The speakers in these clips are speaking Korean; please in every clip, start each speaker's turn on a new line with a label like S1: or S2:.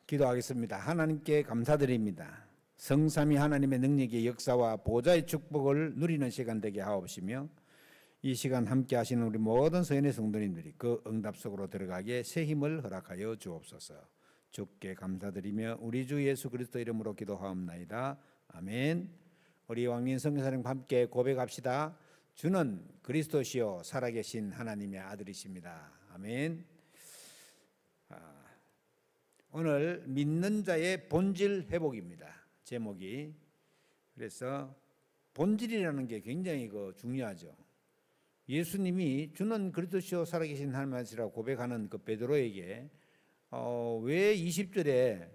S1: 기도하겠습니다. 하나님께 감사드립니다. 성삼위 하나님의 능력의 역사와 보좌의 축복을 누리는 시간 되게 하옵시며 이 시간 함께 하시는 우리 모든 서연의 성도님들이 그 응답 속으로 들어가게 새 힘을 허락하여 주옵소서. 주께 감사드리며 우리 주 예수 그리스도 이름으로 기도하옵나이다. 아멘. 우리 왕린 선교사님과 함께 고백합시다. 주는 그리스도시요 살아계신 하나님의 아들이십니다. 아멘. 오늘 믿는 자의 본질 회복입니다. 제목이. 그래서 본질이라는 게 굉장히 중요하죠. 예수님이 주는 그리스도시요 살아계신 하나님의 아들이라고 고백하는 그 베드로에게 왜 20절에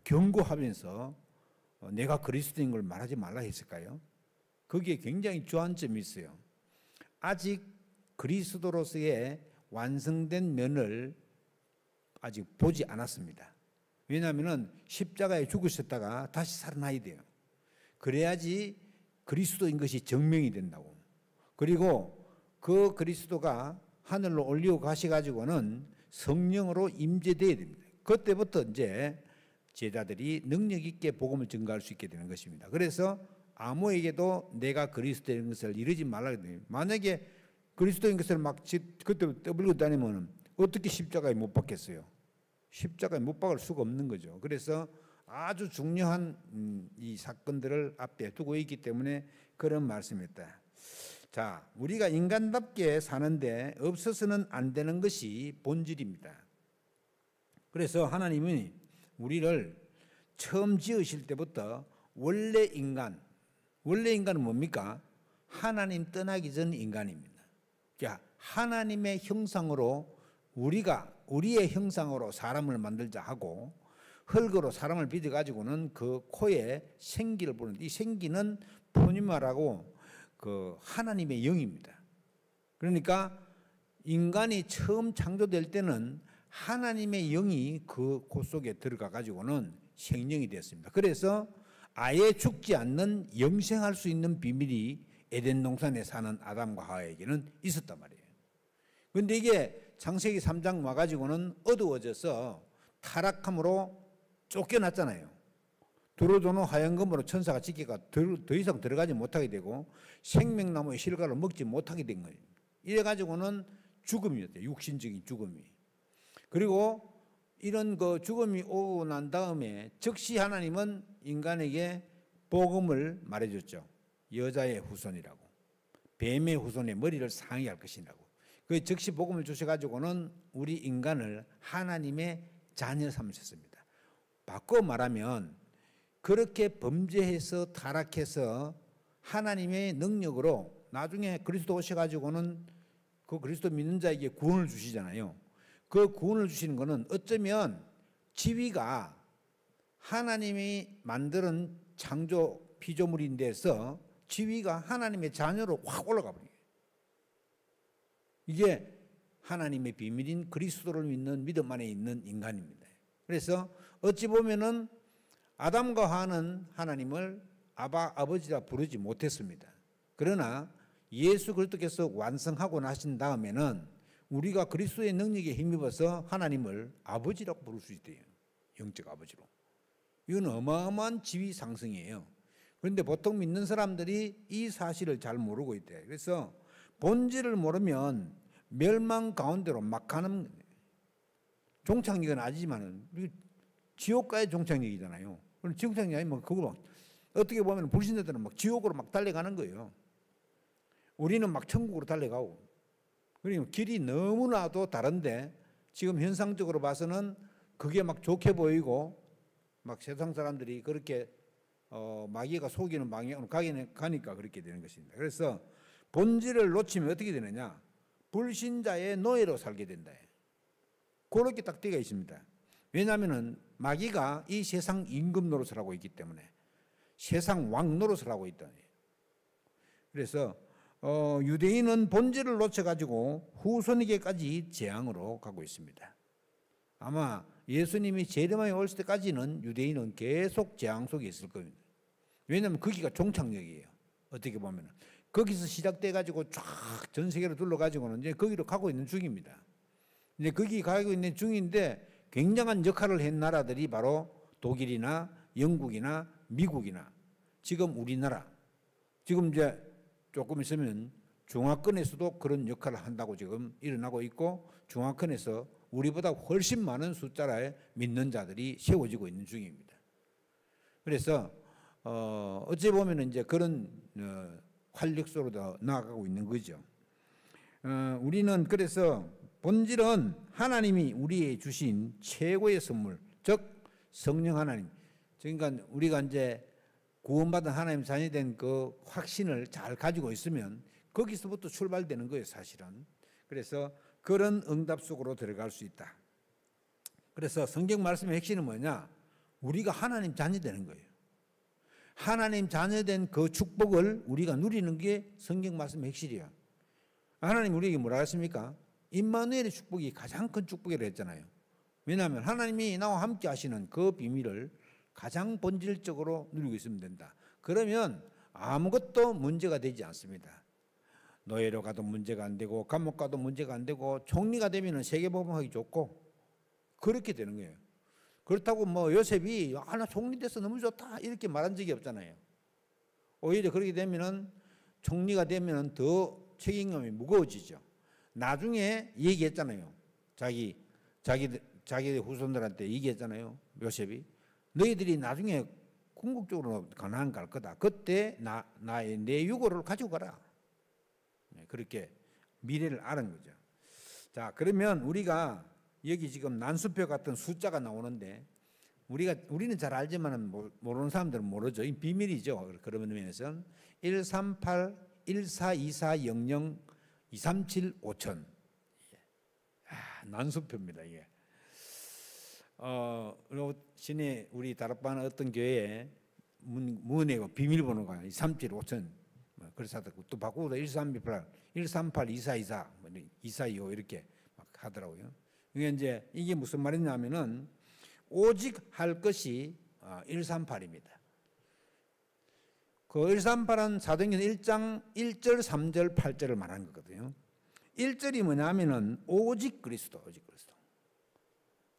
S1: 경고하면서 내가 그리스도인 걸 말하지 말라 했을까요? 거기에 굉장히 주안점이 있어요. 아직 그리스도로서의 완성된 면을 아직 보지 않았습니다. 왜냐하면 십자가에 죽으셨다가 다시 살아나야 돼요. 그래야지 그리스도인 것이 증명이 된다고. 그리고 그 그리스도가 하늘로 올리고 가셔가지고는 성령으로 임재되어야 됩니다. 그때부터 이제 제자들이 능력 있게 복음을 전가할 수 있게 되는 것입니다. 그래서 아무에게도 내가 그리스도인 것을 이르지 말라 그래요. 만약에 그리스도인 것을 막 그때 떠들고 다니면 어떻게 십자가에 못 박겠어요? 십자가에 못 박을 수가 없는 거죠. 그래서 아주 중요한 이 사건들을 앞에 두고 있기 때문에 그런 말씀이었다. 자, 우리가 인간답게 사는데 없어서는 안 되는 것이 본질입니다. 그래서 하나님은 우리를 처음 지으실 때부터 원래 인간은 뭡니까? 하나님 떠나기 전 인간입니다. 자, 하나님의 형상으로 우리의 형상으로 사람을 만들자 하고 흙으로 사람을 빚어가지고는 그 코에 생기를 부르는데 이 생기는 포니마라고 그 하나님의 영입니다. 그러니까 인간이 처음 창조될 때는 하나님의 영이 그 코 속에 들어가 가지고는 생명이 됐습니다. 그래서 아예 죽지 않는 영생할 수 있는 비밀이 에덴 동산에 사는 아담과 하와에게는 있었단 말이에요. 그런데 이게 창세기 3장 와가지고는 어두워져서 타락함으로 쫓겨났잖아요. 두루도는 하얀검으로 천사가 지키가 더 이상 들어가지 못하게 되고 생명나무의 실과를 먹지 못하게 된 거예요. 이래가지고는 죽음이었대요. 육신적인 죽음이. 그리고 이런 그 죽음이 오고 난 다음에 즉시 하나님은 인간에게 복음을 말해줬죠. 여자의 후손이라고. 뱀의 후손의 머리를 상하게 할 것이라고. 그 즉시 복음을 주셔가지고는 우리 인간을 하나님의 자녀 삼으셨습니다. 바꿔 말하면 그렇게 범죄해서 타락해서 하나님의 능력으로 나중에 그리스도 오셔가지고는 그 그리스도 믿는 자에게 구원을 주시잖아요. 그 구원을 주시는 것은 어쩌면 지위가 하나님이 만드는 창조 피조물인데서 지위가 하나님의 자녀로 확 올라가 버려요. 이게 하나님의 비밀인 그리스도를 믿는 믿음 안에 있는 인간입니다. 그래서 어찌 보면은 아담과 하와는 하나님을 아버지라 부르지 못했습니다. 그러나 예수 그리스도께서 완성하고 나신 다음에는 우리가 그리스도의 능력에 힘입어서 하나님을 아버지라고 부를 수 있대요. 영적 아버지로. 이건 어마어마한 지위 상승이에요. 그런데 보통 믿는 사람들이 이 사실을 잘 모르고 있대요. 그래서 본질을 모르면 멸망 가운데로 막 가는 종착역은 아니지만 지옥가의 종착역이잖아요. 그럼 지옥역이 아니면 그거 어떻게 보면 불신자들은 막 지옥으로 막 달려가는 거예요. 우리는 막 천국으로 달려가고. 그러니까 길이 너무나도 다른데 지금 현상적으로 봐서는 그게 막 좋게 보이고 막 세상 사람들이 그렇게 마귀가 속이는 방향으로 가니까 그렇게 되는 것입니다. 그래서 본질을 놓치면 어떻게 되느냐? 불신자의 노예로 살게 된다. 그렇게 딱 되어 있습니다. 왜냐하면 마귀가 이 세상 임금 노릇을 하고 있기 때문에 세상 왕 노릇을 하고 있다. 그래서 유대인은 본질을 놓쳐가지고 후손에게까지 재앙으로 가고 있습니다. 아마 예수님이 재림하여 오실 때까지는 유대인은 계속 재앙 속에 있을 겁니다. 왜냐하면 거기가 종착역이에요. 어떻게 보면 거기서 시작돼가지고 쫙 전 세계로 둘러가지고는 이제 거기로 가고 있는 중입니다. 이제 거기 가고 있는 중인데 굉장한 역할을 한 나라들이 바로 독일이나 영국이나 미국이나 지금 우리나라, 지금 이제 조금 있으면 중화권에서도 그런 역할을 한다고 지금 일어나고 있고, 중화권에서 우리보다 훨씬 많은 숫자의 믿는 자들이 세워지고 있는 중입니다. 그래서 어찌 보면 이제 그런 활력소로 나아가고 있는 거죠. 우리는 그래서 본질은 하나님이 우리에게 주신 최고의 선물, 즉 성령 하나님. 그러니까 우리가 이제 구원받은 하나님 자녀 된 그 확신을 잘 가지고 있으면 거기서부터 출발되는 거예요, 사실은. 그래서 그런 응답 속으로 들어갈 수 있다. 그래서 성경 말씀의 핵심은 뭐냐? 우리가 하나님 자녀 되는 거예요. 하나님 자녀 된 그 축복을 우리가 누리는 게 성경 말씀의 핵심이야. 하나님 우리에게 뭐라 했습니까? 임마누엘의 축복이 가장 큰 축복이라고 했잖아요. 왜냐하면 하나님이 나와 함께 하시는 그 비밀을 가장 본질적으로 누리고 있으면 된다. 그러면 아무것도 문제가 되지 않습니다. 노예로 가도 문제가 안 되고 감옥 가도 문제가 안 되고 총리가 되면 세계복음하기 좋고 그렇게 되는 거예요. 그렇다고 뭐 요셉이 나 총리 돼서 너무 좋다 이렇게 말한 적이 없잖아요. 오히려 그렇게 되면은 총리가 되면은 더 책임감이 무거워지죠. 나중에 얘기했잖아요. 자기 후손들한테 얘기했잖아요. 요셉이 너희들이 나중에 궁극적으로 가나안 갈 거다. 그때 내 유고를 가지고 가라. 그렇게 미래를 아는 거죠. 자, 그러면 우리가 여기 지금 난수표 같은 숫자가 나오는데 우리는 잘 알지만 모르는 사람들은 모르죠. 이 비밀이죠. 그런 면에서 138 142400 237 5000 난수표입니다. 이게 신의 우리 다락방 어떤 교회에 문의고 비밀번호가 237 5000 그래서 또 바꾸고 138 2424 2425 이렇게 막 하더라고요. 이게 무슨 말이냐면은 오직 할 것이 138입니다. 그 138은 사도행전 1장 1절, 3절, 8절을 말하는 거거든요. 1절이 뭐냐면은 오직 그리스도, 오직 그리스도.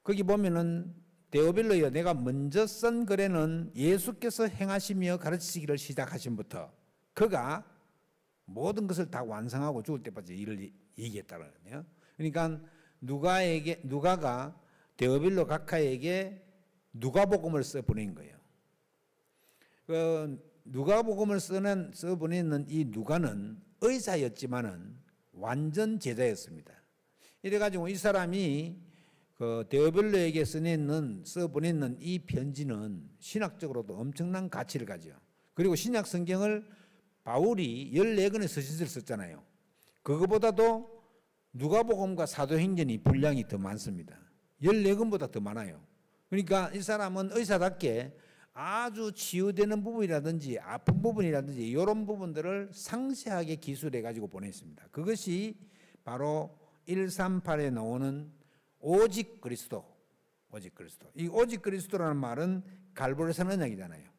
S1: 거기 보면은 데오빌로여 내가 먼저 쓴 글에는 예수께서 행하시며 가르치시기를 시작하신부터 그가 모든 것을 다 완성하고 죽을 때까지 일을 얘기했다는 거예요. 그러니까 누가가 데오빌로 각하에게 누가복음을 써 보낸 거예요. 그 누가복음을 써 보내는 이 누가는 의사였지만은 완전 제자였습니다. 이래가지고 이 사람이 그 데오빌로에게 써 보내는 이 편지는 신학적으로도 엄청난 가치를 가져. 그리고 신약 성경을 바울이 14권의 서신서를 썼잖아요. 그거보다도 누가복음과 사도행전이 분량이 더 많습니다. 14권보다 더 많아요. 그러니까 이 사람은 의사답게 아주 치유되는 부분이라든지 아픈 부분이라든지 이런 부분들을 상세하게 기술해 가지고 보냈습니다. 그것이 바로 138에 나오는 오직 그리스도, 오직 그리스도. 이 오직 그리스도라는 말은 갈보리산 언약이잖아요.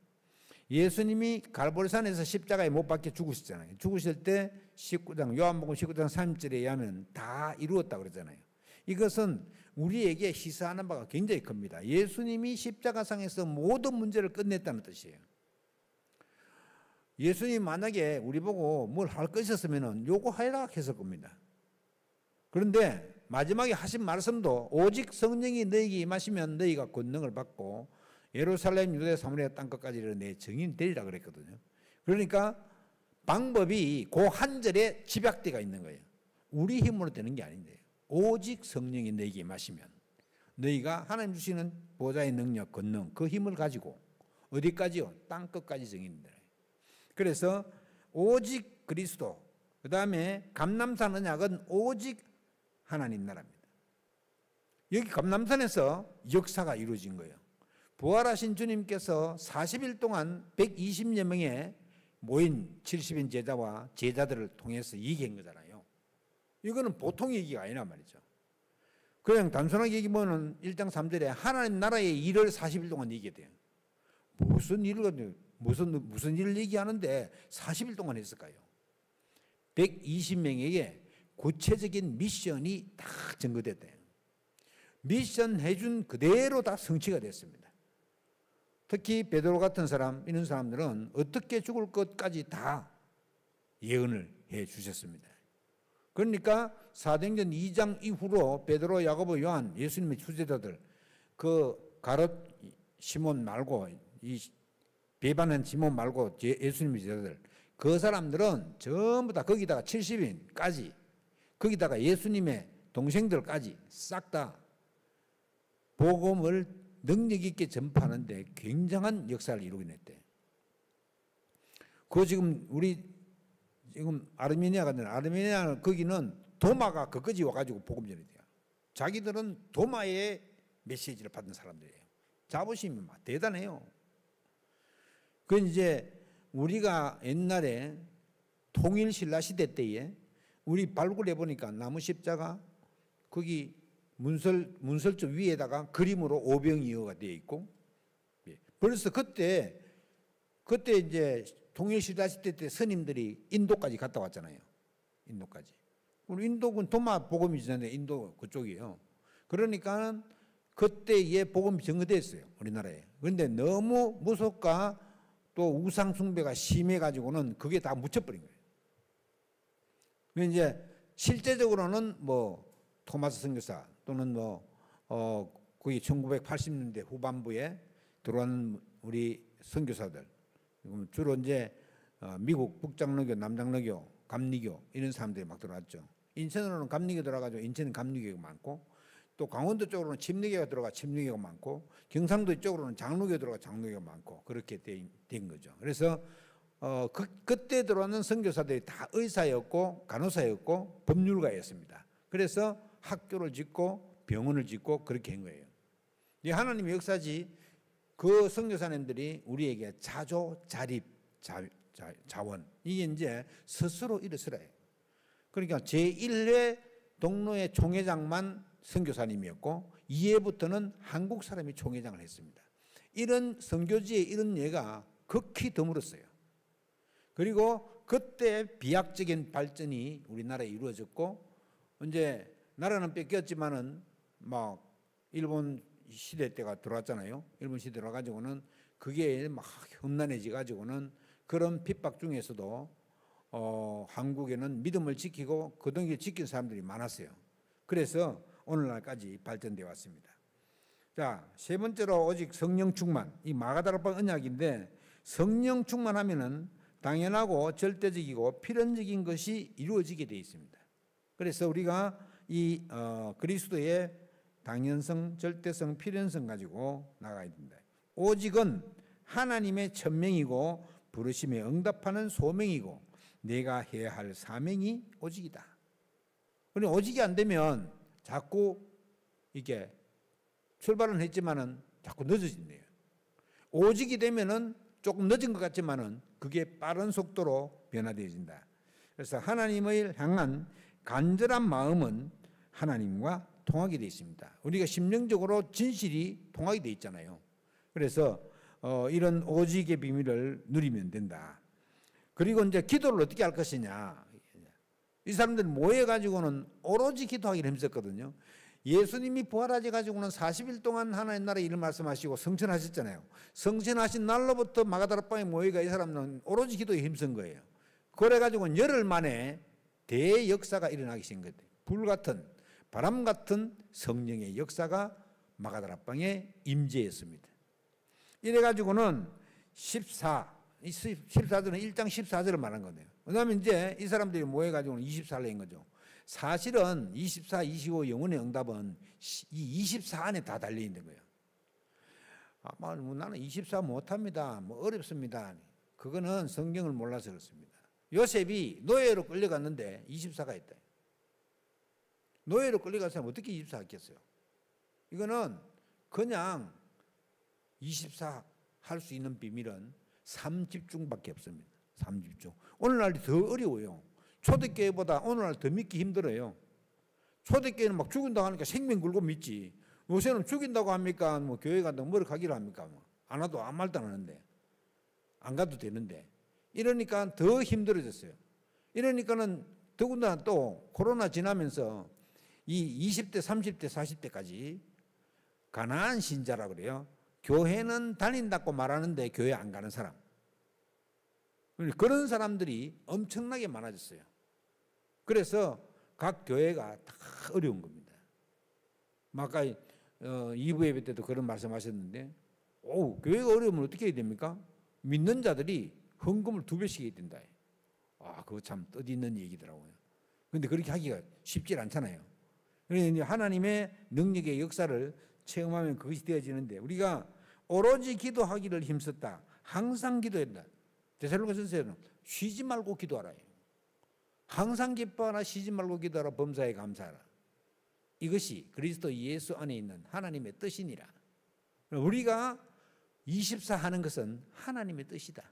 S1: 예수님이 갈보리산에서 십자가에 못 박혀 죽으셨잖아요. 죽으실 때 19장 요한복음 19장 3절에 의하면 다 이루었다고 그러잖아요. 이것은 우리에게 시사하는 바가 굉장히 큽니다. 예수님이 십자가상에서 모든 문제를 끝냈다는 뜻이에요. 예수님 만약에 우리 보고 뭘 할 거 있었으면 요거 하라 했을 겁니다. 그런데 마지막에 하신 말씀도 오직 성령이 너희에게 임하시면 너희가 권능을 받고 예루살렘 유대 사마리아 땅끝까지 내 증인 되리라 그랬거든요. 그러니까 방법이 그 한 절에 집약되어 있는 거예요. 우리 힘으로 되는 게 아닌데요. 오직 성령이 너희에게 임하시면 너희가 하나님 주시는 보좌의 능력, 권능 그 힘을 가지고 어디까지요? 땅끝까지 증인들. 그래서 오직 그리스도 그 다음에 감람산 언약은 오직 하나님 나라입니다. 여기 감람산에서 역사가 이루어진 거예요. 부활하신 주님께서 40일 동안 120여 명의 모인 70인 제자와 제자들을 통해서 얘기한 거잖아요. 이거는 보통 얘기가 아니란 말이죠. 그냥 단순하게 얘기하면 1장 3절에 하나님 나라의 일을 40일 동안 얘기해야 돼요. 무슨 일을 얘기하는데 40일 동안 했을까요? 120명에게 구체적인 미션이 다 전거됐대요. 미션 해준 그대로 다 성취가 됐습니다. 특히 베드로 같은 사람, 이런 사람들은 어떻게 죽을 것까지 다 예언을 해 주셨습니다. 그러니까 사도행전 2장 이후로 베드로, 야고보, 요한, 예수님의 주제자들, 그 가롯 시몬 말고, 이 배반한 시몬 말고 예수님의 제자들, 그 사람들은 전부 다 거기다가 70인까지, 거기다가 예수님의 동생들까지 싹 다 복음을 능력 있게 전파하는데 굉장한 역사를 이루게 됐대. 그 지금 우리 지금 아르메니아가 있는데, 아르메니아는 거기는 도마가 거기까지 와가지고 복음 전이 돼요. 자기들은 도마의 메시지를 받은 사람들이에요. 자부심이 막 대단해요. 그 이제 우리가 옛날에 통일 신라 시대 때에 우리 발굴해 보니까 나무 십자가 거기 문설주 위에다가 그림으로 오병이어가 되어 있고, 벌써 그때 이제 통일 신라 시대 때 스님들이 인도까지 갔다 왔잖아요. 인도까지. 우리 인도군 도마 복음이 지났는데 인도 그쪽이에요. 그러니까 그때에 복음이 증거됐어요, 우리나라에. 그런데 너무 무속과 또 우상 숭배가 심해가지고는 그게 다 묻혀버린 거예요. 이제 실제적으로는 뭐 토마스 선교사 또는 거기 1980년대 후반부에 들어온 우리 선교사들, 주로 이제 미국 북장로교, 남장로교, 감리교 이런 사람들이 막 들어왔죠. 인천으로는 감리교 들어가지고 인천은 감리교가 많고, 또 강원도 쪽으로는 침례교가 들어가 침례교가 많고, 경상도 쪽으로는 장로교 들어가 장로교가 많고, 그렇게 된 거죠. 그래서 그때 들어오는 선교사들이 다 의사였고 간호사였고 법률가였습니다. 그래서 학교를 짓고 병원을 짓고 그렇게 한 거예요. 이 하나님의 역사지. 그 선교사님들이 우리에게 자조, 자립, 자원, 이게 이제 스스로 일어서라요. 그러니까 제1회 동로의 총회장만 선교사님이었고 2회부터는 한국 사람이 총회장을 했습니다. 이런 선교지의 이런 예가 극히 드물었어요. 그리고 그때 비약적인 발전이 우리나라에 이루어졌고, 이제 나라는 뺏겼지만은 막 일본 시대 때가 들어왔잖아요. 일본 시대 들어가지고는 그게 막 험난해져 가지고는 그런 핍박 중에서도 한국에는 믿음을 지키고 거듭을 지킨 사람들이 많았어요. 그래서 오늘날까지 발전되어 왔습니다. 자, 세 번째로 오직 성령 충만, 이 마가다락방 언약인데, 성령 충만하면은 당연하고 절대적이고 필연적인 것이 이루어지게 되어 있습니다. 그래서 우리가 이 그리스도의 당연성, 절대성, 필연성 가지고 나가야 됩니다. 오직은 하나님의 천명이고 부르심에 응답하는 소명이고 내가 해야 할 사명이 오직이다. 그런데 오직이 안 되면 자꾸 이게 출발은 했지만은 자꾸 늦어진대요. 오직이 되면은 조금 늦은 것 같지만은 그게 빠른 속도로 변화되어진다. 그래서 하나님을 향한 간절한 마음은 하나님과 통하게 되어 있습니다. 우리가 심령적으로 진실이 통하게 되어 있잖아요. 그래서 이런 오직의 비밀을 누리면 된다. 그리고 이제 기도를 어떻게 할 것이냐. 이 사람들 모여가지고는 오로지 기도하기를 힘썼거든요. 예수님이 부활하셔 가지고는 40일 동안 하나님 나라의 일을 말씀하시고 성천하셨잖아요. 성천하신 날로부터 마가다락방에 모여가 이 사람은 오로지 기도에 힘쓴 거예요. 그래가지고 열흘 만에 대역사가 일어나기 시작한 거예요. 불같은 바람 같은 성령의 역사가 마가다락방에 임재했습니다. 이래가지고는 14절은 1장 14절을 말한 거네요. 왜냐하면 이제 이 사람들이 모여가지고는 24를 한 거죠. 사실은 24, 25 영혼의 응답은 이 24 안에 다 달려있는 거예요. 나는 24 못합니다. 어렵습니다. 그거는 성경을 몰라서 그렇습니다. 요셉이 노예로 끌려갔는데 24가 있다. 노예로 끌려간 사람 어떻게 24 했겠어요? 이거는 그냥 24 할 수 있는 비밀은 3집중밖에 없습니다. 3집중. 오늘날 더 어려워요. 초대교회보다 오늘날 더 믿기 힘들어요. 초대교회는 막 죽인다고 하니까 생명 걸고 믿지. 요새는 죽인다고 합니까? 뭐 교회 간다고 뭐를 가기로 합니까? 안 와도 아무 말도 안 하는데. 안 가도 되는데. 이러니까 더 힘들어졌어요. 이러니까는 더군다나 또 코로나 지나면서 이 20대, 30대, 40대까지 가난한 신자라 그래요. 교회는 다닌다고 말하는데 교회 안 가는 사람. 그런 사람들이 엄청나게 많아졌어요. 그래서 각 교회가 다 어려운 겁니다. 아까 2부 예배 때도 그런 말씀하셨는데, 교회가 어려우면 어떻게 해야 됩니까? 믿는 자들이 헌금을 2배씩 해야 된다. 그거 참 뜻있는 얘기더라고요. 그런데 그렇게 하기가 쉽지 않잖아요. 그래서 하나님의 능력의 역사를 체험하면 그것이 되어지는데, 우리가 오로지 기도하기를 힘썼다. 항상 기도했다. 데살로니가전서에는 쉬지 말고 기도하라. 항상 기뻐하라, 쉬지 말고 기도하라, 범사에 감사하라. 이것이 그리스도 예수 안에 있는 하나님의 뜻이니라. 우리가 24 하는 것은 하나님의 뜻이다.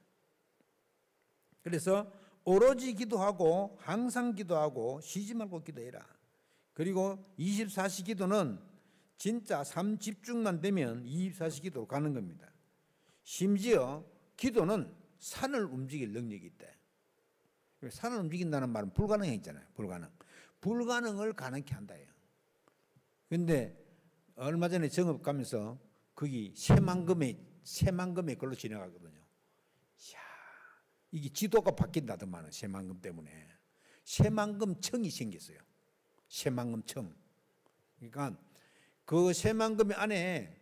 S1: 그래서 오로지 기도하고 항상 기도하고 쉬지 말고 기도해라. 그리고 24시 기도는 진짜 삶 집중만 되면 24시 기도로 가는 겁니다. 심지어 기도는 산을 움직일 능력이 있다. 산을 움직인다는 말은 불가능했잖아요. 불가능을 가능케 한다예요. 그런데 얼마 전에 정읍 가면서 거기 새만금의 걸로 지나가거든요. 이야, 이게 지도가 바뀐다더만 새만금 때문에. 새만금청이 생겼어요. 새만금청. 그러니까 그 새만금 안에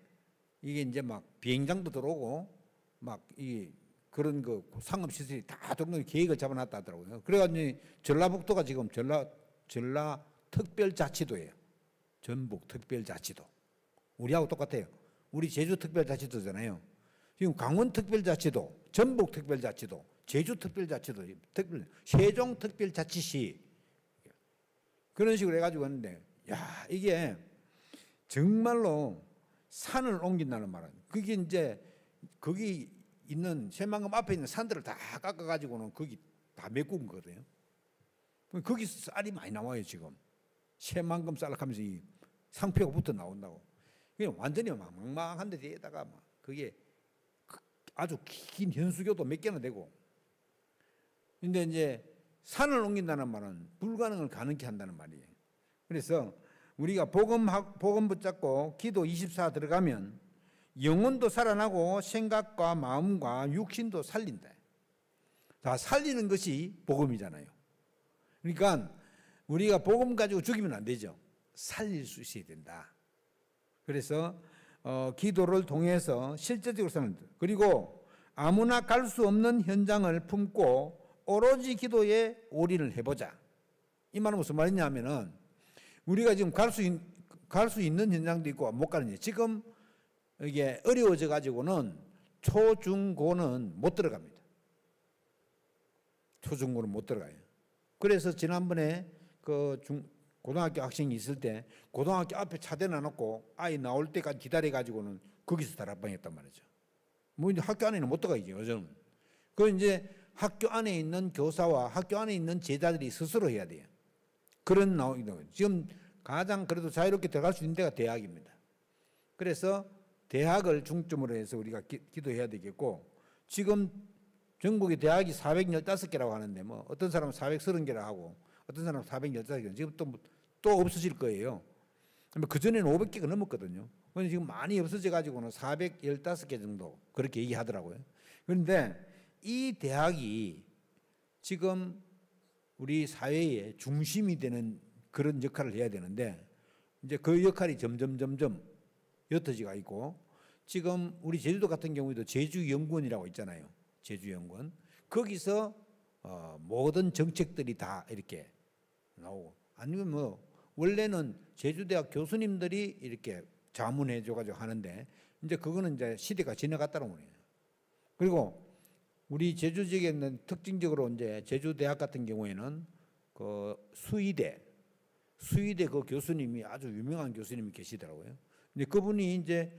S1: 이게 이제 막 비행장도 들어오고 막 이 그런 그 상업시설이 다 들어오는 계획을 잡아놨다 하더라고요. 그래가지고 전라북도가 지금 전라특별자치도예요. 전북특별자치도. 우리하고 똑같아요. 우리 제주특별자치도잖아요. 지금 강원특별자치도, 전북특별자치도, 제주특별자치도, 세종특별자치시 그런 식으로 해가지고 했는데, 야, 이게 정말로 산을 옮긴다는 말은, 그게 이제 거기 있는 새만금 앞에 있는 산들을 다 깎아가지고는 거기 다 메꾼 거거든요. 거기서 쌀이 많이 나와요. 지금 새만금 쌀 하면서 이 상표가 붙어 나온다고. 그게 완전히 막막한 데다가 막 그게 아주 긴 현수교도 몇 개나 되고. 근데 이제 산을 옮긴다는 말은 불가능을 가능케 한다는 말이에요. 그래서 우리가 복음 붙잡고 기도 24 들어가면 영혼도 살아나고 생각과 마음과 육신도 살린다. 다 살리는 것이 복음이잖아요. 그러니까 우리가 복음 가지고 죽이면 안 되죠. 살릴 수 있어야 된다. 그래서 기도를 통해서 실제적으로 사는 것. 그리고 아무나 갈 수 없는 현장을 품고 오로지 기도에 올인을 해보자. 이 말은 무슨 말이냐면은 우리가 지금 갈 수 있는 현장도 있고 못 가는 게, 지금 이게 어려워져 가지고는 초중고는 못 들어갑니다. 초중고는 못 들어가요. 그래서 지난번에 그 고등학교 학생이 있을 때 고등학교 앞에 차 대놔놓고 아이 나올 때까지 기다려 가지고는 거기서 다락방했단 말이죠. 뭐 이제 학교 안에는 못 들어가지 요즘. 그 이제 학교 안에 있는 교사와 학교 안에 있는 제자들이 스스로 해야 돼요. 그런 나오기도. 지금 가장 그래도 자유롭게 들어갈 수 있는 데가 대학입니다. 그래서 대학을 중점으로 해서 우리가 기도해야 되겠고, 지금 전국의 대학이 415개라고 하는데 뭐 어떤 사람은 430개라고 하고 어떤 사람은 415개, 지금 또 없어질 거예요. 그전에는 500개가 넘었거든요. 그런데 지금 많이 없어져 가지고는 415개 정도 그렇게 얘기하더라고요. 그런데 이 대학이 지금 우리 사회의 중심이 되는 그런 역할을 해야 되는데, 이제 그 역할이 점점 옅어지가 있고, 지금 우리 제주도 같은 경우에도 제주연구원이라고 있잖아요. 제주연구원. 거기서 모든 정책들이 다 이렇게 나오고, 아니면 뭐 원래는 제주대학 교수님들이 이렇게 자문해 줘가지고 하는데, 이제 그거는 이제 시대가 지나갔다는 거예요. 그리고 우리 제주 지역에는 특징적으로 이제 제주대학 같은 경우에는 그 수의대 그 교수님이 아주 유명한 교수님이 계시더라고요. 근데 그분이 이제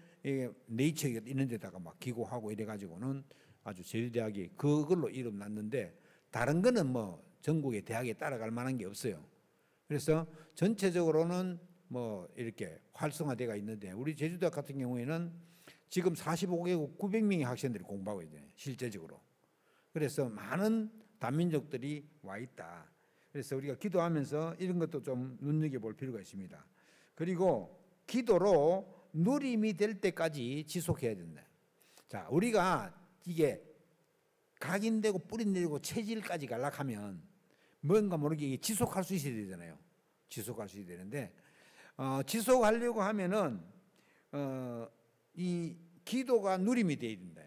S1: 네이처 이런 데다가 막 기고하고 이래가지고는 아주 제주대학이 그걸로 이름 났는데, 다른 거는 뭐 전국의 대학에 따라갈 만한 게 없어요. 그래서 전체적으로는 뭐 이렇게 활성화되어 있는데, 우리 제주대학 같은 경우에는 지금 45개국 900명의 학생들이 공부하고 있어요. 실제적으로. 그래서 많은 다민족들이 와 있다. 그래서 우리가 기도하면서 이런 것도 좀 눈여겨볼 필요가 있습니다. 그리고 기도로 누림이 될 때까지 지속해야 된다. 자, 우리가 이게 각인되고 뿌리내리고 체질까지 가려면 뭔가 모르게 지속할 수 있어야 되잖아요. 지속할 수 있어야 되는데 지속하려고 하면은 이 기도가 누림이 돼야 된다.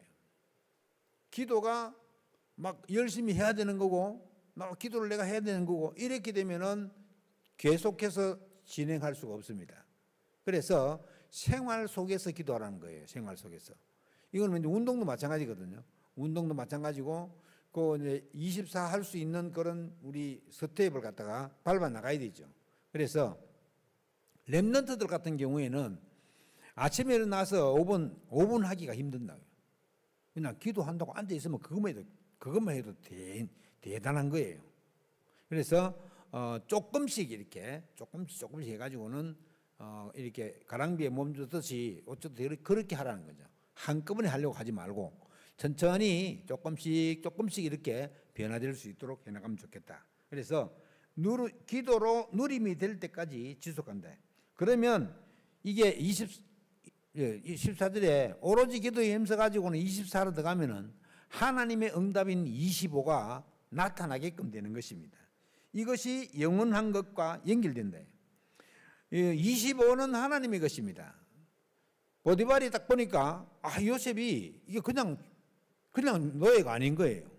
S1: 기도가 막 열심히 해야 되는 거고 막 기도를 내가 해야 되는 거고 이렇게 되면은 계속해서 진행할 수가 없습니다. 그래서 생활 속에서 기도하라는 거예요. 생활 속에서. 이거는 이제 운동도 마찬가지거든요. 운동도 마찬가지고 그 이제 24 할 수 있는 그런 우리 스텝을 갖다가 밟아 나가야 되죠. 그래서 렘넌트들 같은 경우에는 아침에 일어나서 5분 하기가 힘든다고요. 그냥 기도한다고 앉아 있으면 그것만 해도 대단한 거예요. 그래서 조금씩 이렇게 조금씩 해가지고는 이렇게 가랑비에 몸주듯이 어쨌든 그렇게 하라는 거죠. 한꺼번에 하려고 하지 말고 천천히 조금씩 이렇게 변화될 수 있도록 해나가면 좋겠다. 그래서 기도로 누림이 될 때까지 지속한다. 그러면 이게 14절에 오로지 기도에 힘써가지고는 24로 들어가면은 하나님의 응답인 25가 나타나게끔 되는 것입니다. 이것이 영원한 것과 연결된다. 25는 하나님의 것입니다. 보디발이 딱 보니까 요셉이 이게 그냥 노예가 아닌 거예요.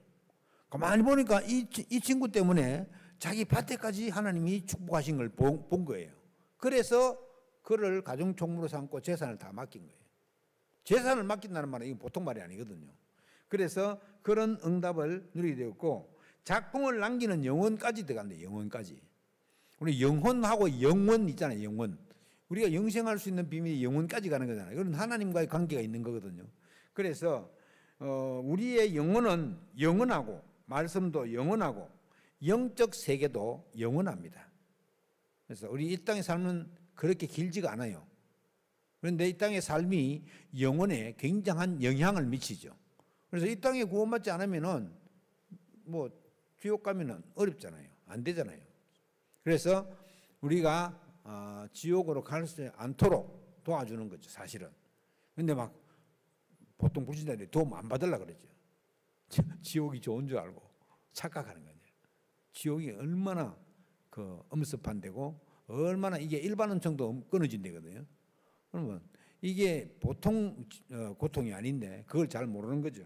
S1: 가만히 보니까 이 친구 때문에 자기 밭에까지 하나님이 축복하신 걸 본 거예요. 그래서 그를 가정총무로 삼고 재산을 다 맡긴 거예요. 재산을 맡긴다는 말은 이건 보통 말이 아니거든요. 그래서 그런 응답을 누리게 되었고 작품을 남기는 영혼까지 들어간대요. 영혼까지. 우리 영혼하고 영원 있잖아요. 영원. 우리가 영생할 수 있는 비밀이 영혼까지 가는 거잖아요. 이건 하나님과의 관계가 있는 거거든요. 그래서 우리의 영혼은 영원하고 말씀도 영원하고 영적 세계도 영원합니다. 그래서 우리 이 땅의 삶은 그렇게 길지가 않아요. 그런데 이 땅의 삶이 영혼에 굉장한 영향을 미치죠. 그래서 이 땅에 구원받지 않으면은 뭐 지옥 가면은 어렵잖아요. 안 되잖아요. 그래서 우리가 지옥으로 갈 수 않도록 도와주는 거죠, 사실은. 근데 막 보통 불신자들이 도움 안 받으려고 그러죠. 지옥이 좋은 줄 알고 착각하는 거예요. 지옥이 얼마나 엄습한 데고 얼마나 이게 일반은총도 끊어진 데거든요. 그러면 이게 보통 고통이 아닌데 그걸 잘 모르는 거죠.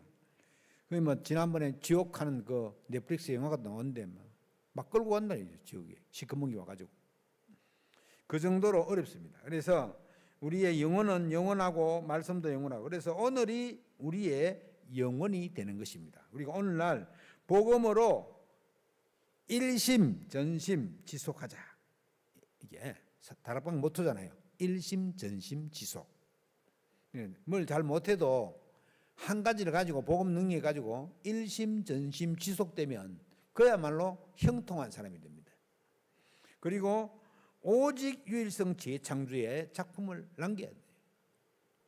S1: 뭐 지난번에 지옥하는 그 넷플릭스 영화가 나왔는데 막 끌고 간다 이제 지옥에 시커먼 게 와가지고 그 정도로 어렵습니다. 그래서 우리의 영혼은 영원하고 말씀도 영원하고 그래서 오늘이 우리의 영혼이 되는 것입니다. 우리가 오늘날 복음으로 일심 전심 지속하자. 이게 다락방 모토잖아요. 일심 전심 지속. 뭘 잘 못해도 한 가지를 가지고 복음 능력을 가지고 일심 전심 지속되면 그야말로 형통한 사람이 됩니다. 그리고 오직 유일성 재창조의 작품을 남겨야 돼요.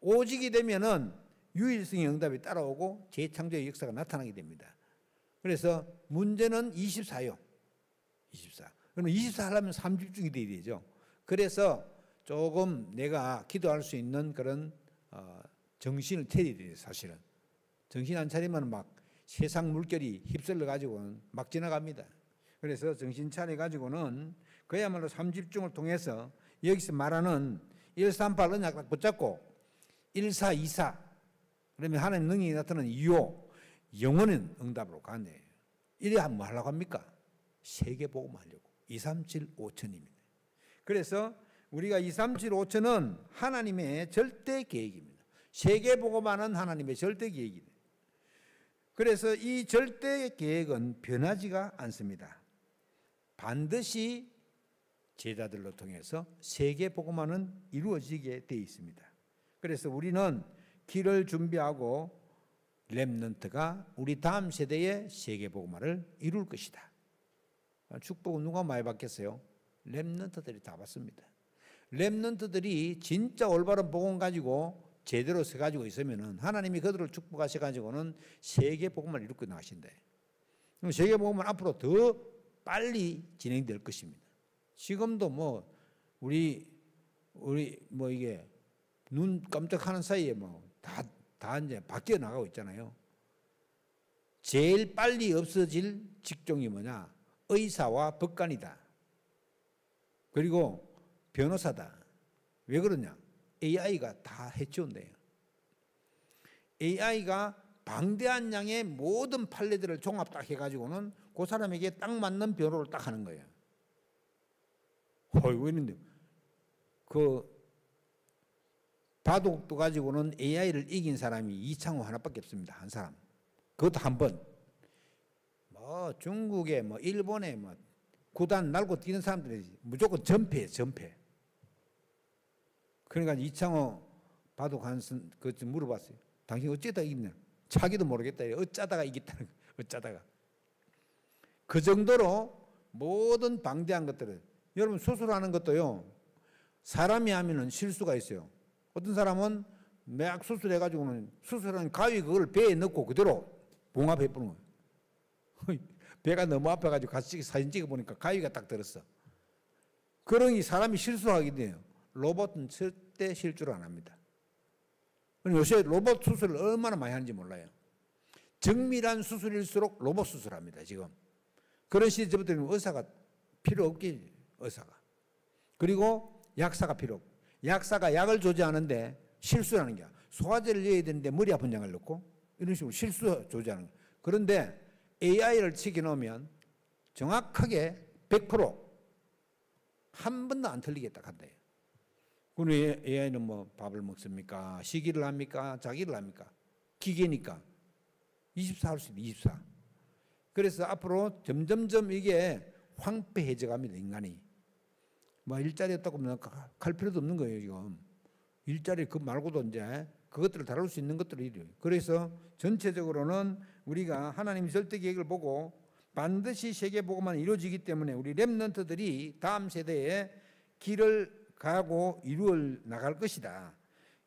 S1: 오직이 되면은 유일성의 응답이 따라오고 재창조의 역사가 나타나게 됩니다. 그래서 문제는 24요. 24. 그러면 24 하려면 3집중이 돼야 되죠. 그래서 조금 내가 기도할 수 있는 그런 정신을 차려야 돼요. 사실은. 정신 안 차리면 막 세상 물결이 휩쓸려 가지고는 막 지나갑니다. 그래서 정신 차려 가지고는 그야말로 3집중을 통해서 여기서 말하는 138 언약 딱 붙잡고 1424 그러면 하나님 능력이 나타나는 25 영원한 응답으로 가네. 이래 하면 뭐 하려고 합니까? 세계복음 하려고 237 5천입니다. 그래서 우리가 237 5천은 하나님의 절대 계획입니다. 세계복음하는 하나님의 절대 계획입니다. 그래서 이 절대 계획은 변하지가 않습니다. 반드시 제자들로 통해서 세계복음화는 이루어지게 되어 있습니다. 그래서 우리는 길을 준비하고 렘넌트가 우리 다음 세대의 세계복음화를 이룰 것이다. 축복은 누가 많이 받겠어요? 렘넌트들이 다 받습니다. 렘넌트들이 진짜 올바른 복음 가지고 제대로 서가지고 있으면은 하나님이 그들을 축복하셔가지고는 세계복음을 이루고 나가신다. 그럼 세계복음은 앞으로 더 빨리 진행될 것입니다. 지금도 뭐 우리 뭐 이게 눈 깜짝하는 사이에 다 이제 바뀌어 나가고 있잖아요. 제일 빨리 없어질 직종이 뭐냐? 의사와 법관이다. 그리고 변호사다. 왜 그러냐? AI가 다 해치운대요. AI가 방대한 양의 모든 판례들을 종합 딱 해가지고는 그 사람에게 딱 맞는 변호를 딱 하는 거예요. 어이구, 있는데 그 바둑도 가지고는 AI를 이긴 사람이 이창호 하나밖에 없습니다. 한 사람. 그것도 한 번. 중국에 일본에 구단 날고 뛰는 사람들이 무조건 전패예요, 전패. 그러니까 이창호 바둑 한슨 그좀 물어봤어요. 당신 어쩌다 이겼냐? 자기도 모르겠다. 어쩌다가 이겼다는 거예요. 어쩌다가. 그 정도로 모든 방대한 것들을, 여러분 수술하는 것도요, 사람이 하면은 실수가 있어요. 어떤 사람은 막 수술해가지고는 수술한 가위 그걸 배에 넣고 그대로 봉합해 보는 거예요. 배가 너무 아파가지고 같이 사진 찍어보니까 가위가 딱 들었어. 그러니 사람이 실수하게 돼요. 로봇은 절대 실수를 안 합니다. 요새 로봇 수술을 얼마나 많이 하는지 몰라요. 정밀한 수술일수록 로봇 수술합니다, 지금. 그런 시대부터는 의사가 필요 없게, 의사가. 그리고 약사가 필요 없고. 약사가 약을 조제하는데 실수라는 게, 소화제를 넣어야 되는데 머리 아픈 약을 넣고 이런 식으로 실수 조제하는 거예요. 그런데 AI를 치켜놓으면 정확하게 100% 한 번도 안 틀리겠다 한대요. 그럼 AI는 밥을 먹습니까? 식이를 합니까? 자기를 합니까? 기계니까 24 할 수 있다, 24. 그래서 앞으로 점점점 이게 황폐해져 갑니다, 인간이. 일자리 없다고 하면 갈 필요도 없는 거예요, 지금. 일자리 그 말고도 이제 그것들을 다룰 수 있는 것들이 이래요. 그래서 전체적으로는 우리가 하나님의 절대 계획을 보고 반드시 세계 복음만 이루어지기 때문에 우리 렘넌트들이 다음 세대에 길을 가고 이루어 나갈 것이다.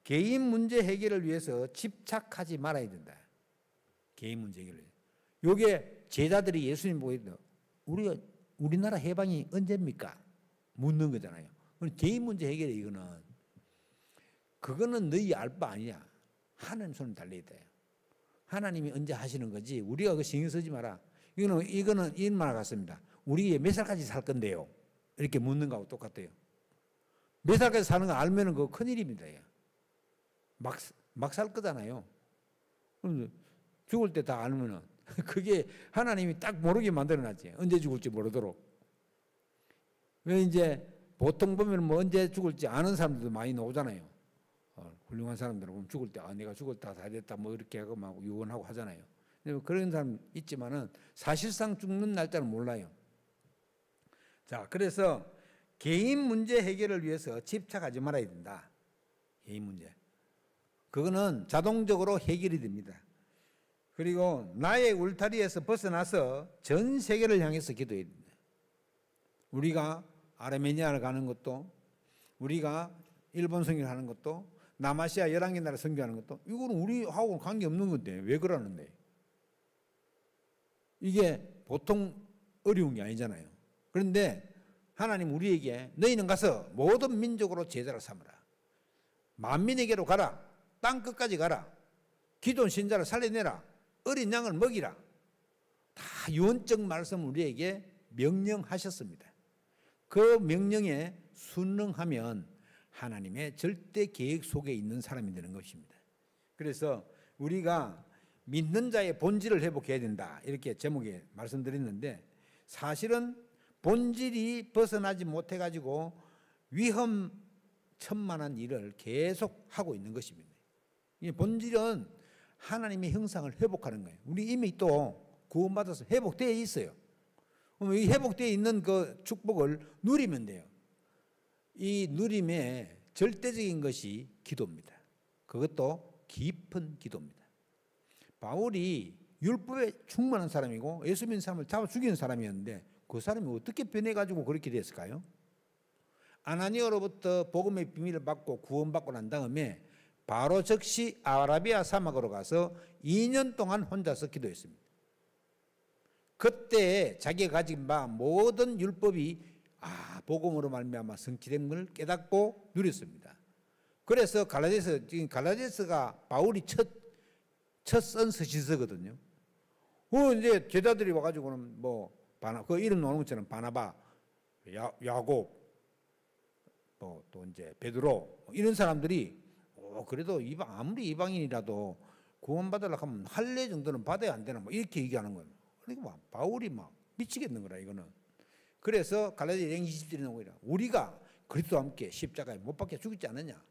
S1: 개인 문제 해결을 위해서 집착하지 말아야 된다. 개인 문제 해결을. 요게 제자들이 예수님 보고 우리나라 해방이 언제입니까? 묻는 거잖아요. 개인 문제 해결이 이거는. 그거는 너희 알 바 아니야. 하나님 손을 달려야 돼. 하나님이 언제 하시는 거지. 우리가 그 신경 쓰지 마라. 이거는 이 말 같습니다. 우리 몇 살까지 살 건데요? 이렇게 묻는 거하고 똑같아요. 몇 살까지 사는 거 알면은 그거 큰일입니다. 막 살 거잖아요. 죽을 때 다 알면은 그게 하나님이 딱 모르게 만들어놨지. 언제 죽을지 모르도록. 왜 이제 보통 보면 언제 죽을지 아는 사람들도 많이 나오잖아요. 훌륭한 사람들은 보면 죽을 때 내가 죽을 때 다 됐다 이렇게 하고 막 유언하고 하잖아요. 그런 사람 있지만은 사실상 죽는 날짜는 몰라요. 자, 그래서 개인 문제 해결을 위해서 집착하지 말아야 된다. 개인 문제. 그거는 자동적으로 해결이 됩니다. 그리고 나의 울타리에서 벗어나서 전 세계를 향해서 기도해야 된다. 우리가 아르메니아를 가는 것도, 우리가 일본 선교를 하는 것도, 남아시아 11개 나라 선교하는 것도, 이거는 우리하고는 관계없는 건데 왜 그러는데? 이게 보통 어려운 게 아니잖아요. 그런데 하나님 우리에게 너희는 가서 모든 민족으로 제자를 삼으라. 만민에게로 가라. 땅 끝까지 가라. 기존 신자를 살려내라. 어린 양을 먹이라. 다 유언적 말씀을 우리에게 명령하셨습니다. 그 명령에 순응하면 하나님의 절대 계획 속에 있는 사람이 되는 것입니다. 그래서 우리가 믿는 자의 본질을 회복해야 된다. 이렇게 제목에 말씀드렸는데 사실은 본질이 벗어나지 못해가지고 위험천만한 일을 계속 하고 있는 것입니다. 이 본질은 하나님의 형상을 회복하는 거예요. 우리 이미 또 구원받아서 회복되어 있어요. 이 회복되어 있는 그 축복을 누리면 돼요. 이 누림의 절대적인 것이 기도입니다. 그것도 깊은 기도입니다. 바울이 율법에 충만한 사람이고 예수 믿는 사람을 잡아 죽이는 사람이었는데 그 사람이 어떻게 변해가지고 그렇게 됐을까요? 아나니아로부터 복음의 비밀을 받고 구원받고 난 다음에 바로 즉시 아라비아 사막으로 가서 2년 동안 혼자서 기도했습니다. 그때 자기가 가진 바 모든 율법이 복음으로 말미암아 성취된 걸 깨닫고 누렸습니다. 그래서 지금 갈라디아서가 바울이 첫 쓴 서신서거든요. 이제 제자들이 와가지고는 그 이름 나오는 것처럼 바나바, 야곱, 또 이제 베드로 이런 사람들이 그래도 아무리 이방인이라도 구원받으려고 하면 할례 정도는 받아야 안 되나 이렇게 얘기하는 거예요. 그러니까 바울이 미치겠는 거라 이거는. 그래서 갈라디아 20절에 나오고 이래. 우리가 그리스도와 함께 십자가에 못 박혀 죽지 않느냐.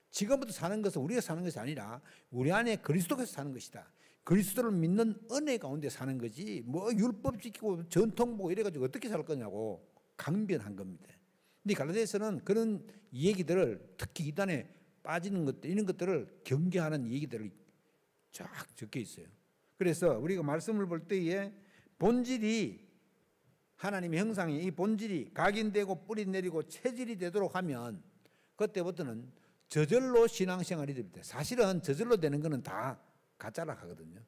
S1: 지금부터 사는 것은 우리가 사는 것이 아니라 우리 안에 그리스도께서 사는 것이다. 그리스도를 믿는 은혜 가운데 사는 거지 율법 지키고 전통 보고 이래가지고 어떻게 살 거냐고 강변한 겁니다. 근데 갈라디아서는 그런 얘기들을 특히 이단에 빠지는 것들 이런 것들을 경계하는 얘기들을 쫙 적혀 있어요. 그래서 우리가 말씀을 볼 때에 본질이 하나님의 형상이 이 본질이 각인되고 뿌리 내리고 체질이 되도록 하면 그때부터는 저절로 신앙생활이 됩니다. 사실은 저절로 되는 것은 다 가짜라 하거든요.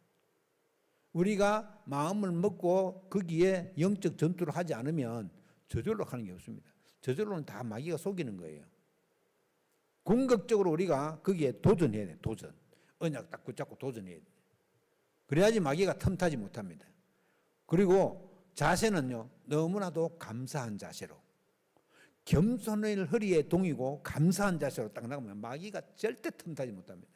S1: 우리가 마음을 먹고 거기에 영적 전투를 하지 않으면 저절로 하는 게 없습니다. 저절로는 다 마귀가 속이는 거예요. 궁극적으로 우리가 거기에 도전해야 돼요. 도전. 언약 딱 붙잡고 도전해야 돼요. 그래야지 마귀가 틈타지 못합니다. 그리고 자세는요, 너무나도 감사한 자세로. 겸손을 허리에 동이고 감사한 자세로 딱 나가면 마귀가 절대 틈타지 못합니다.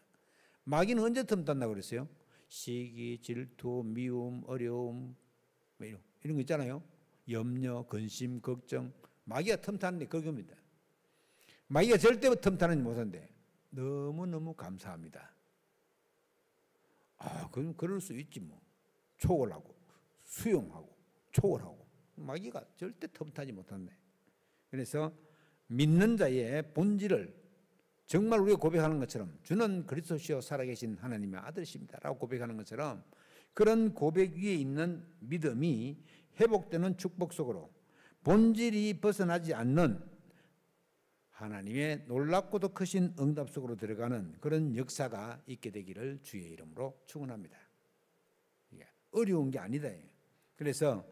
S1: 마귀는 언제 틈탄다고 그랬어요? 시기, 질투, 미움, 어려움 이런 거 있잖아요. 염려, 근심, 걱정. 마귀가 틈타는 게 그겁니다. 마귀가 절대 틈타는 못하는데 너무너무 감사합니다. 그럼 그럴 수 있지 뭐. 초월하고 수용하고 초월하고 마귀가 절대 틈타지 못한다. 그래서 믿는 자의 본질을 정말 우리가 고백하는 것처럼 주는 그리스도시요 살아계신 하나님의 아들이십니다 라고 고백하는 것처럼 그런 고백 위에 있는 믿음이 회복되는 축복 속으로 본질이 벗어나지 않는 하나님의 놀랍고도 크신 응답 속으로 들어가는 그런 역사가 있게 되기를 주의 이름으로 축원합니다. 어려운 게 아니다. 그래서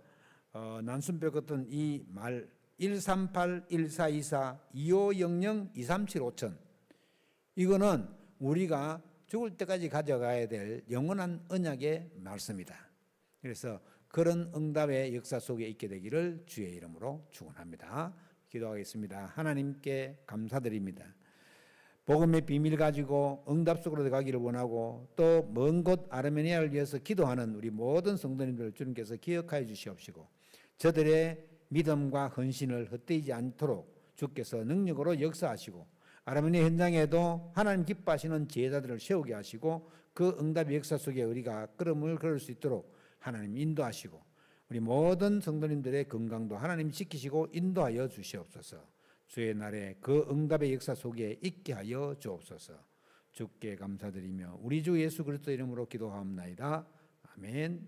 S1: 난순벽 같은 이 말 138-1424-2500-2375천 이거는 우리가 죽을 때까지 가져가야 될 영원한 언약의 말씀이다. 그래서 그런 응답의 역사 속에 있게 되기를 주의 이름으로 축원합니다. 기도하겠습니다. 하나님께 감사드립니다. 복음의 비밀 가지고 응답 속으로 들어가기를 원하고 또 먼 곳 아르메니아를 위해서 기도하는 우리 모든 성도님들을 주님께서 기억하여 주시옵시고 저들의 믿음과 헌신을 헛되이지 않도록 주께서 능력으로 역사하시고 아르메니아 현장에도 하나님 기뻐하시는 제자들을 세우게 하시고 그 응답의 역사 속에 우리가 걸음을 걸을 수 있도록 하나님 인도하시고 우리 모든 성도님들의 건강도 하나님 지키시고 인도하여 주시옵소서. 주의 날에 그 응답의 역사 속에 있게 하여 주옵소서. 주께 감사드리며 우리 주 예수 그리스도 이름으로 기도하옵나이다. 아멘.